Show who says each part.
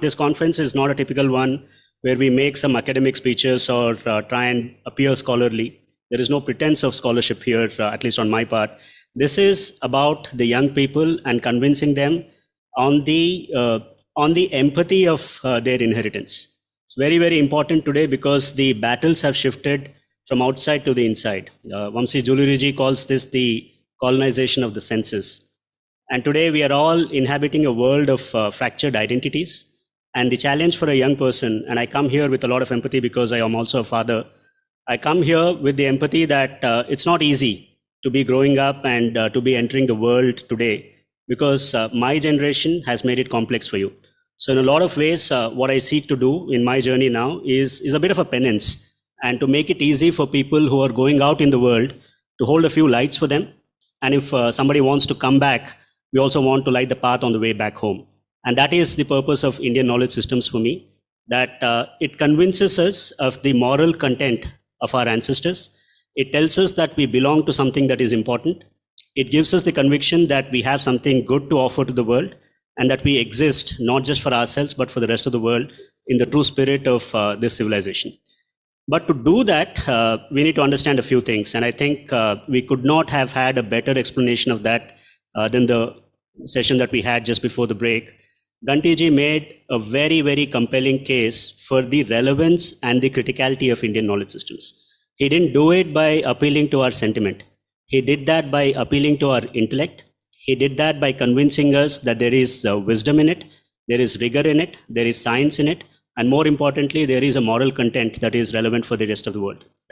Speaker 1: this conference is not a typical one where we make some academic speeches or try and appear scholarly. There is no pretense of scholarship here, at least on my part. This is about the young people and convincing them on the empathy of their inheritance. It's very, very important today because the battles have shifted from outside to the inside. Vamsi Juluriji calls this the colonization of the senses. And today we are all inhabiting a world of fractured identities. And the challenge for a young person, and I come here with a lot of empathy because I am also a father, I come here with the empathy that it's not easy to be growing up and to be entering the world today because my generation has made it complex for you. So in a lot of ways, what I seek to do in my journey now is a bit of a penance and to make it easy for people who are going out in the world to hold a few lights for them. And if somebody wants to come back, we also want to light the path on the way back home. And that is the purpose of Indian knowledge systems for me, that it convinces us of the moral content of our ancestors. It tells us that we belong to something that is important. It gives us the conviction that we have something good to offer to the world and that we exist not just for ourselves, but for the rest of the world in the true spirit of this civilization. But to do that, we need to understand a few things. And I think we could not have had a better explanation of that than the session that we had just before the break. Gantiji made a very, very compelling case for the relevance and the criticality of Indian knowledge systems. He didn't do it by appealing to our sentiment. He did that by appealing to our intellect. He did that by convincing us that there is wisdom in it, there is rigor in it, there is science in it, and more importantly, there is a moral content that is relevant for the rest of the world.